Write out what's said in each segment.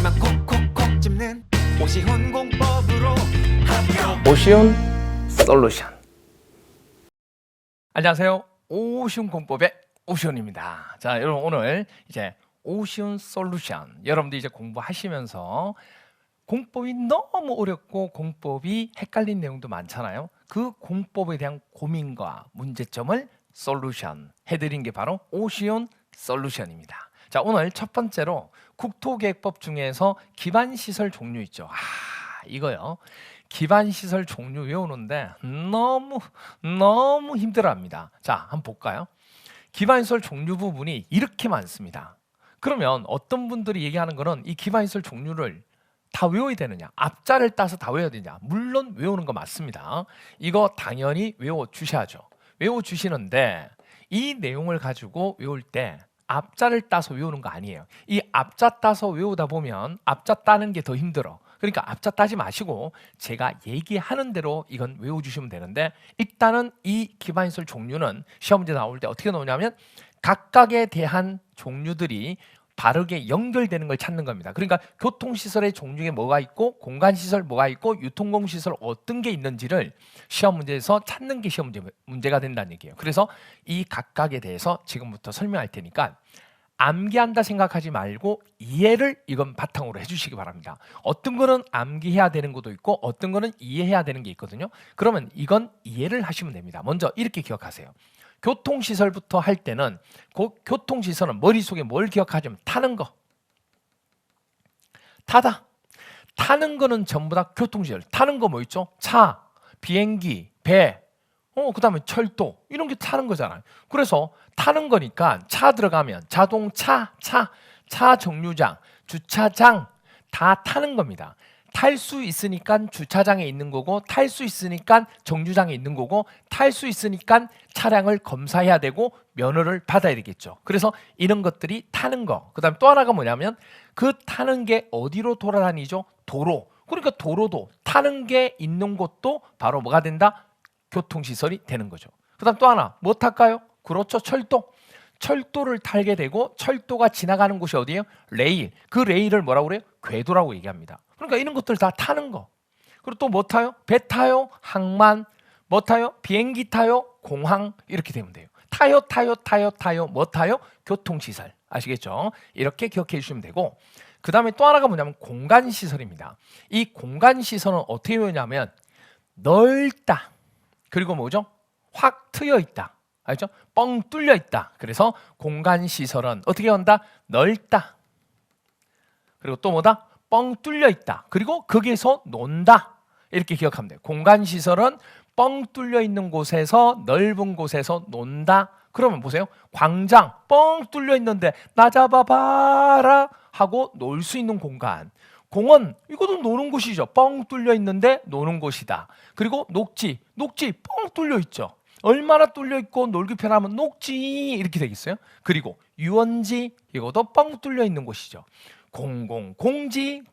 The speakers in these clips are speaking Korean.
입만 콕콕콕 집는 오시훈 공법으로 학교 오시훈 솔루션. 안녕하세요. 오시훈 공법의 오시훈입니다. 자, 여러분 오늘 이제 오시훈 솔루션. 여러분들 이제 공부하시면서 공법이 너무 어렵고 공법이 헷갈린 내용도 많잖아요. 그 공법에 대한 고민과 문제점을 솔루션 해드린 게 바로 오시훈 솔루션입니다. 자, 오늘 첫 번째로 국토계획법 중에서 기반시설 종류 있죠. 이거요. 기반시설 종류 외우는데 너무 힘들어합니다. 자, 한번 볼까요? 기반시설 종류 부분이 이렇게 많습니다. 그러면 어떤 분들이 얘기하는 거는 이 기반시설 종류를 다 외워야 되느냐, 앞자를 따서 다 외워야 되냐. 물론 외우는 거 맞습니다. 이거 당연히 외워주셔야죠. 외워주시는데 이 내용을 가지고 외울 때 앞자를 따서 외우는 거 아니에요. 이 앞자 따서 외우다 보면 앞자 따는 게 더 힘들어. 그러니까 앞자 따지 마시고 제가 얘기하는 대로 이건 외워주시면 되는데, 일단은 이 기반시설 종류는 시험 문제 나올 때 어떻게 나오냐면 각각에 대한 종류들이 바르게 연결되는 걸 찾는 겁니다. 그러니까 교통시설의 종류에 뭐가 있고, 공간시설 뭐가 있고, 유통공시설 어떤 게 있는지를 시험 문제에서 찾는 게 시험 문제가 된다는 얘기예요. 그래서 이 각각에 대해서 지금부터 설명할 테니까 암기한다 생각하지 말고 이해를 이건 바탕으로 해주시기 바랍니다. 어떤 거는 암기해야 되는 것도 있고 어떤 거는 이해해야 되는 게 있거든요. 그러면 이건 이해를 하시면 됩니다. 먼저 이렇게 기억하세요. 교통시설부터 할 때는 교통시설은 머릿속에 뭘 기억하자면 타는 거. 타다. 타는 거는 전부 다 교통시설. 타는 거 뭐 있죠? 차, 비행기, 배, 그 다음에 철도, 이런 게 타는 거잖아요. 그래서 타는 거니까 차 들어가면 자동차, 차 정류장, 주차장 다 타는 겁니다. 탈 수 있으니까 주차장에 있는 거고, 탈 수 있으니까 정류장에 있는 거고, 탈 수 있으니까 차량을 검사해야 되고 면허를 받아야 되겠죠. 그래서 이런 것들이 타는 거. 그 다음에 또 하나가 뭐냐면 그 타는 게 어디로 돌아다니죠? 도로. 그러니까 도로도 타는 게 있는 곳도 바로 뭐가 된다? 교통시설이 되는 거죠. 그 다음 또 하나 뭐 탈까요? 그렇죠, 철도. 철도를 타게 되고, 철도가 지나가는 곳이 어디예요? 레일. 그 레일을 뭐라고 그래요? 궤도라고 얘기합니다. 그러니까 이런 것들 다 타는 거. 그리고 또 뭐 타요? 배 타요? 항만. 뭐 타요? 비행기 타요? 공항. 이렇게 되면 돼요. 타요. 뭐 타요? 교통시설. 아시겠죠? 이렇게 기억해 주시면 되고, 그 다음에 또 하나가 뭐냐면 공간시설입니다. 이 공간시설은 어떻게 외우냐면 넓다. 그리고 뭐죠? 확 트여 있다. 알죠? 뻥 뚫려 있다. 그래서 공간시설은 어떻게 한다? 넓다. 그리고 또 뭐다? 뻥 뚫려 있다. 그리고 거기에서 논다. 이렇게 기억하면 돼요. 공간시설은 뻥 뚫려 있는 곳에서, 넓은 곳에서 논다. 그러면 보세요. 광장 뻥 뚫려 있는데 나 잡아봐라 하고 놀 수 있는 공간. 공원, 이것도 노는 곳이죠. 뻥 뚫려 있는데 노는 곳이다. 그리고 녹지 뻥 뚫려 있죠. 얼마나 뚫려 있고 놀기 편하면 녹지 이렇게 되겠어요. 그리고 유원지, 이것도 뻥 뚫려 있는 곳이죠. 공지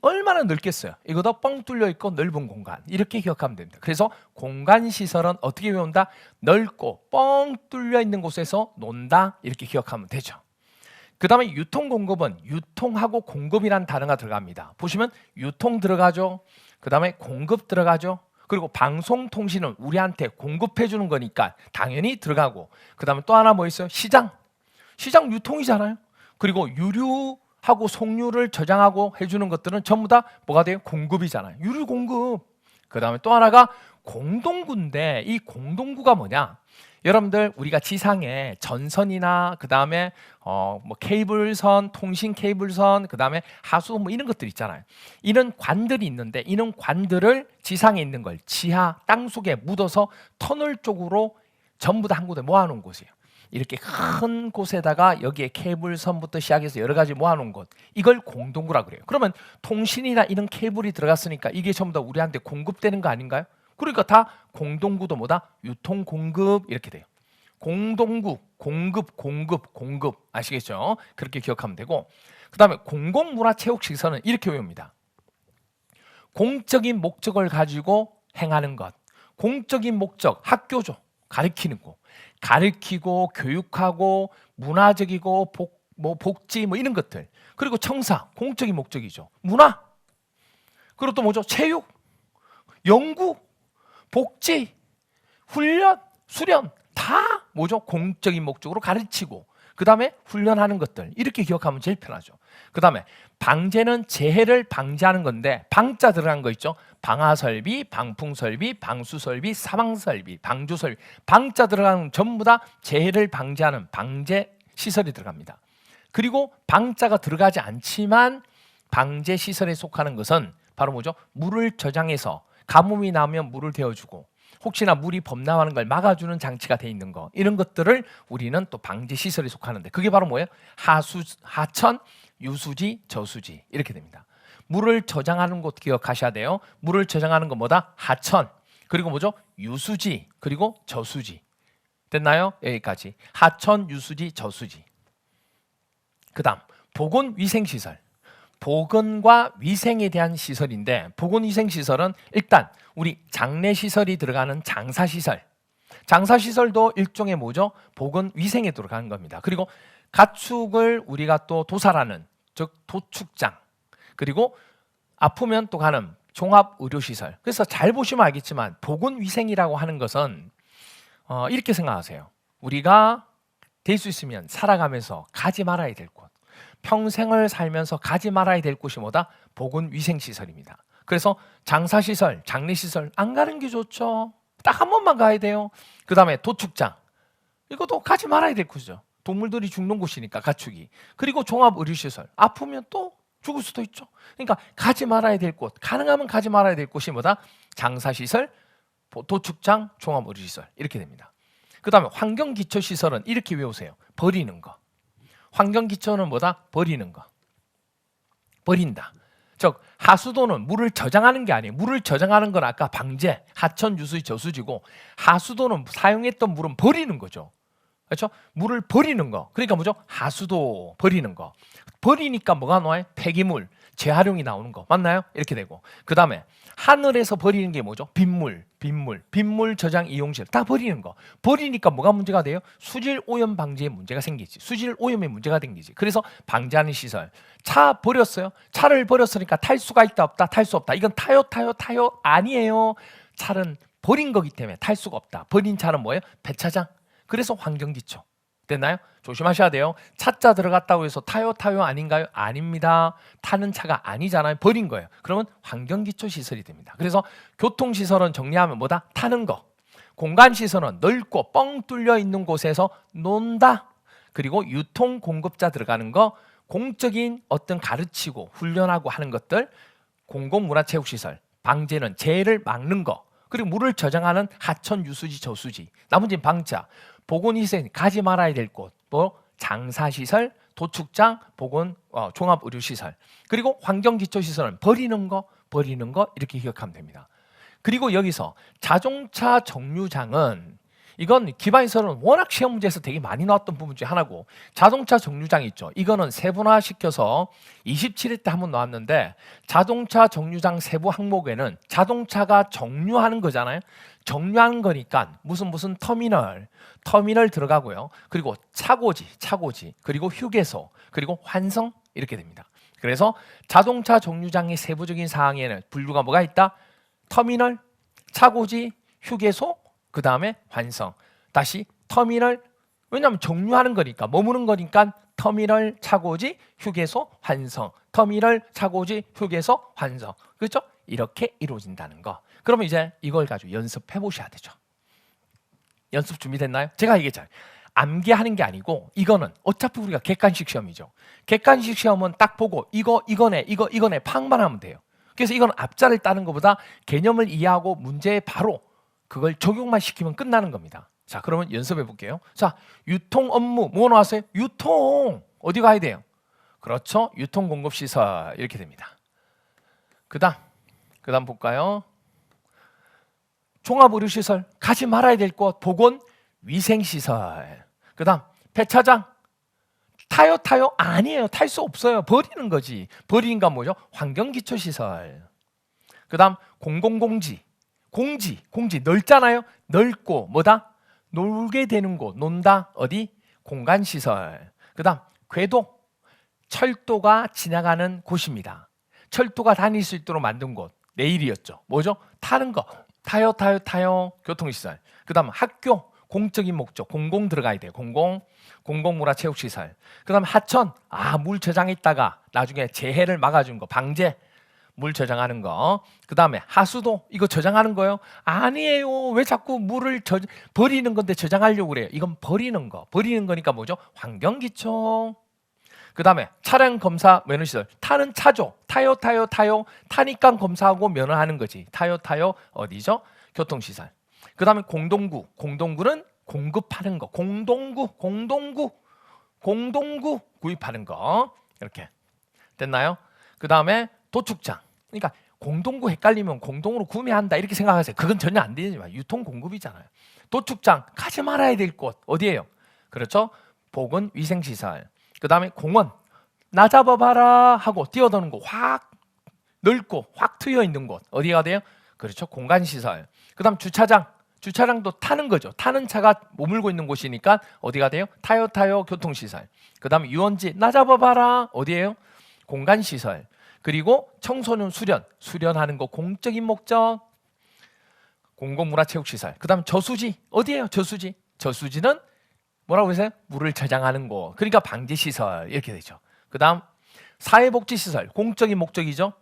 얼마나 넓겠어요. 이것도 뻥 뚫려 있고 넓은 공간. 이렇게 기억하면 됩니다. 그래서 공간시설은 어떻게 외운다? 넓고 뻥 뚫려 있는 곳에서 논다. 이렇게 기억하면 되죠. 그 다음에 유통공급은 유통하고 공급이라는 단어가 들어갑니다. 보시면 유통 들어가죠. 그 다음에 공급 들어가죠. 그리고 방송통신은 우리한테 공급해 주는 거니까 당연히 들어가고, 그 다음에 또 하나 뭐 있어요? 시장 유통이잖아요. 그리고 유류하고 송유를 저장하고 해주는 것들은 전부 다 뭐가 돼요? 공급이잖아요. 유류 공급. 그 다음에 또 하나가 공동구인데, 이 공동구가 뭐냐? 여러분들 우리가 지상에 전선이나 그 다음에 뭐 케이블선, 통신 케이블선, 그 다음에 하수 뭐 이런 것들 있잖아요. 이런 관들이 있는데, 이런 관들을 지상에 있는 걸 지하 땅속에 묻어서 터널 쪽으로 전부 다 한 곳에 모아놓은 곳이에요. 이렇게 큰 곳에다가 여기에 케이블선부터 시작해서 여러 가지 모아놓은 곳, 이걸 공동구라 그래요. 그러면 통신이나 이런 케이블이 들어갔으니까 이게 전부 다 우리한테 공급되는 거 아닌가요? 그러니까 다 공동구도 뭐다? 유통 공급 이렇게 돼요. 공동구, 공급 아시겠죠? 그렇게 기억하면 되고, 그 다음에 공공문화체육시설은 이렇게 외웁니다. 공적인 목적을 가지고 행하는 것. 공적인 목적, 학교죠. 가르치는 거. 가르치고 교육하고 문화적이고 복지 뭐 이런 것들. 그리고 청사, 공적인 목적이죠. 문화, 그리고 또 뭐죠? 체육, 연구, 복지, 훈련, 수련 다 뭐죠? 공적인 목적으로 가르치고 그 다음에 훈련하는 것들 이렇게 기억하면 제일 편하죠. 그 다음에 방제는 재해를 방지하는 건데 방자 들어간 거 있죠? 방화설비, 방풍설비, 방수설비, 사방설비, 방조설비 방자 들어가는 전부 다 재해를 방지하는 방제 시설이 들어갑니다. 그리고 방자가 들어가지 않지만 방제 시설에 속하는 것은 바로 뭐죠? 물을 저장해서 가뭄이 나면 물을 데워주고 혹시나 물이 범람하는 걸 막아주는 장치가 돼 있는 거 이런 것들을 우리는 또 방제 시설에 속하는데 그게 바로 뭐예요? 하천, 유수지, 저수지 이렇게 됩니다. 물을 저장하는 곳 기억하셔야 돼요. 물을 저장하는 건 뭐다? 하천, 그리고 뭐죠? 유수지, 그리고 저수지. 됐나요? 여기까지. 하천, 유수지, 저수지. 그 다음 보건위생시설. 보건과 위생에 대한 시설인데 보건위생시설은 일단 우리 장례시설이 들어가는 장사시설. 장사시설도 일종의 뭐죠? 보건위생에 들어가는 겁니다. 그리고 가축을 우리가 또 도살하는 즉 도축장, 그리고 아프면 또 가는 종합의료시설. 그래서 잘 보시면 알겠지만 보건위생이라고 하는 것은 이렇게 생각하세요. 우리가 될 수 있으면 살아가면서 가지 말아야 될 곳, 평생을 살면서 가지 말아야 될 곳이 뭐다? 보건위생시설입니다. 그래서 장사시설, 장례시설 안 가는 게 좋죠. 딱 한 번만 가야 돼요. 그 다음에 도축장, 이것도 가지 말아야 될 곳이죠. 동물들이 죽는 곳이니까 가축이. 그리고 종합의료시설, 아프면 또 죽을 수도 있죠. 그러니까 가지 말아야 될 곳, 가능하면 가지 말아야 될 곳이 뭐다? 장사시설, 도축장, 종합의료시설 이렇게 됩니다. 그 다음에 환경기초시설은 이렇게 외우세요. 버리는 거. 환경기초는 뭐다? 버리는 거. 버린다. 즉 하수도는 물을 저장하는 게 아니에요. 물을 저장하는 건 아까 방제, 하천, 유수지, 저수지고 하수도는 사용했던 물은 버리는 거죠. 그렇죠? 물을 버리는 거. 그러니까 뭐죠? 하수도 버리는 거. 버리니까 뭐가 나와요? 폐기물, 재활용이 나오는 거. 맞나요? 이렇게 되고. 그 다음에 하늘에서 버리는 게 뭐죠? 빗물 저장 이용실 다 버리는 거. 버리니까 뭐가 문제가 돼요? 수질 오염 방지에 문제가 생기지. 수질 오염에 문제가 생기지. 그래서 방지하는 시설. 차 버렸어요. 차를 버렸으니까 탈 수가 있다 없다? 탈 수 없다. 이건 타요 아니에요. 차는 버린 거기 때문에 탈 수가 없다. 버린 차는 뭐예요? 배차장. 그래서 환경기초. 됐나요? 조심하셔야 돼요. 차자 들어갔다고 해서 타요 아닌가요? 아닙니다. 타는 차가 아니잖아요. 버린 거예요. 그러면 환경기초 시설이 됩니다. 그래서 교통시설은 정리하면 뭐다? 타는 거. 공간시설은 넓고 뻥 뚫려 있는 곳에서 논다. 그리고 유통 공급자 들어가는 거, 공적인 어떤 가르치고 훈련하고 하는 것들, 공공문화체육시설, 방제는 재해를 막는 거, 그리고 물을 저장하는 하천, 유수지, 저수지, 나머지는 방자, 보건위생 가지 말아야 될 곳, 뭐 장사시설, 도축장, 보건 종합의료시설, 그리고 환경기초시설은 버리는 거 이렇게 기억하면 됩니다. 그리고 여기서 자동차 정류장은 이건 기반시설은 워낙 시험 문제에서 되게 많이 나왔던 부분 중에 하나고, 자동차 정류장 있죠. 이거는 세분화시켜서 27회 때 한번 나왔는데, 자동차 정류장 세부 항목에는 자동차가 정류하는 거잖아요. 정류하는 거니까 무슨 터미널 들어가고요. 그리고 차고지, 그리고 휴게소, 그리고 환성 이렇게 됩니다. 그래서 자동차 정류장의 세부적인 사항에는 분류가 뭐가 있다? 터미널, 차고지, 휴게소, 그 다음에 환성. 다시 터미널, 왜냐하면 정류하는 거니까, 머무는 거니까 터미널, 차고지, 휴게소, 환성. 터미널, 차고지, 휴게소, 환성. 그렇죠? 이렇게 이루어진다는 거. 그러면 이제 이걸 가지고 연습해 보셔야 되죠. 연습 준비됐나요? 제가 얘기했잖아요. 암기하는 게 아니고 이거는 어차피 우리가 객관식 시험이죠. 객관식 시험은 딱 보고 이거네 파악만 하면 돼요. 그래서 이건 앞자를 따는 것보다 개념을 이해하고 문제에 바로 그걸 적용만 시키면 끝나는 겁니다. 자, 그러면 연습해 볼게요. 자, 유통 업무 뭐 나왔어요? 유통 어디 가야 돼요? 그렇죠, 유통 공급 시설 이렇게 됩니다. 그다음 볼까요? 종합의료시설 가지 말아야 될 곳, 보건 위생시설. 그다음 배차장 타요 아니에요. 탈 수 없어요. 버리는 거지. 버리니까 뭐죠? 환경기초시설. 그다음 공공공지, 공지 넓잖아요. 넓고 뭐다? 놀게 되는 곳, 논다. 어디? 공간시설. 그다음 궤도, 철도가 지나가는 곳입니다. 철도가 다닐 수 있도록 만든 곳. 내일이었죠. 뭐죠? 타는 거. 타요. 교통시설. 그 다음 학교. 공적인 목적. 공공 들어가야 돼요. 공공문화체육시설. 그 다음 하천. 물 저장했다가 나중에 재해를 막아준 거. 방제. 물 저장하는 거. 그 다음에 하수도. 이거 저장하는 거요? 아니에요. 왜 자꾸 물을 버리는 건데 저장하려고 그래요? 이건 버리는 거. 버리는 거니까 뭐죠? 환경기초. 그 다음에 차량 검사 면허시설. 타는 차죠. 타요. 타니까 검사하고 면허하는 거지. 타요. 어디죠? 교통시설. 그 다음에 공동구. 공동구는 공급하는 거. 공동구 구입하는 거. 이렇게 됐나요? 그 다음에 도축장. 그러니까 공동구 헷갈리면 공동으로 구매한다 이렇게 생각하세요. 그건 전혀 안 되지만 유통 공급이잖아요. 도축장 가지 말아야 될 곳 어디예요? 그렇죠? 보건위생시설. 그 다음에 공원. 나 잡아봐라 하고 뛰어드는 거 확 넓고 확 트여 있는 곳 어디가 돼요? 그렇죠? 공간시설. 그 다음 주차장. 주차장도 타는 거죠. 타는 차가 머물고 있는 곳이니까 어디가 돼요? 타요 교통시설. 그 다음에 유원지. 나 잡아봐라 어디예요? 공간시설. 그리고 청소년 수련하는 거 공적인 목적. 공공문화체육시설. 그 다음 저수지 어디예요? 저수지는 뭐라고 하세요? 물을 저장하는 곳. 그러니까 방제시설 이렇게 되죠. 그 다음 사회복지시설. 공적인 목적이죠.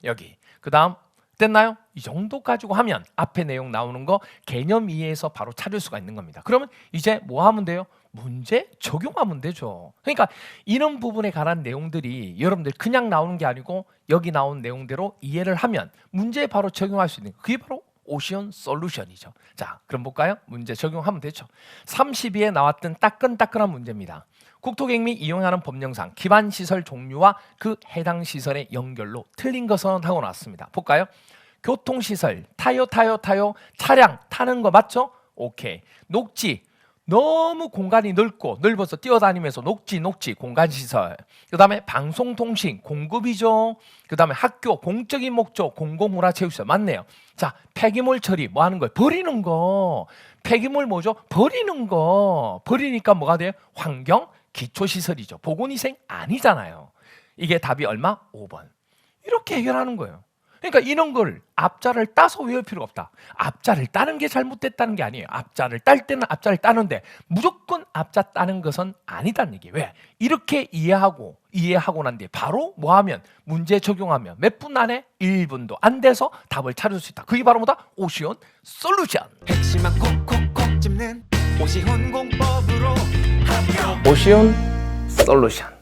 여기. 그 다음 됐나요? 이 정도 가지고 하면 앞에 내용 나오는 거 개념 이해해서 바로 찾을 수가 있는 겁니다. 그러면 이제 뭐 하면 돼요? 문제 적용하면 되죠. 그러니까 이런 부분에 관한 내용들이 여러분들 그냥 나오는 게 아니고 여기 나온 내용대로 이해를 하면 문제에 바로 적용할 수 있는 거. 그게 바로 오션 솔루션이죠. 자, 그럼 볼까요? 문제 적용하면 되죠. 32에 나왔던 따끈따끈한 문제입니다. 국토개혁 및 이용하는 법령상 기반 시설 종류와 그 해당 시설의 연결로 틀린 것은 하고 나왔습니다. 볼까요? 교통시설 타요. 차량 타는 거 맞죠? 오케이. 녹지 너무 공간이 넓어서 뛰어다니면서 녹지 공간시설. 그 다음에 방송통신 공급이죠. 그 다음에 학교 공적인 목적 공공문화체육시설 맞네요. 자, 폐기물 처리 뭐 하는 거예요? 버리는 거. 폐기물 뭐죠? 버리는 거. 버리니까 뭐가 돼요? 환경 기초시설이죠. 보건위생 아니잖아요. 이게 답이 얼마? 5번. 이렇게 해결하는 거예요. 그러니까 이런 걸 앞자를 따서 외울 필요가 없다. 앞자를 따는 게 잘못됐다는 게 아니에요. 앞자를 딸 때는 앞자를 따는데 무조건 앞자 따는 것은 아니다는 얘기예요. 왜? 이렇게 이해하고 난 뒤에 바로 뭐 하면 문제 적용하면 몇 분 안에 1분도 안 돼서 답을 찾을 수 있다. 그게 바로 뭐다? 오션 솔루션. 핵심만 콕콕콕 집는 오시훈 공법으로 합격. 오시온 솔루션.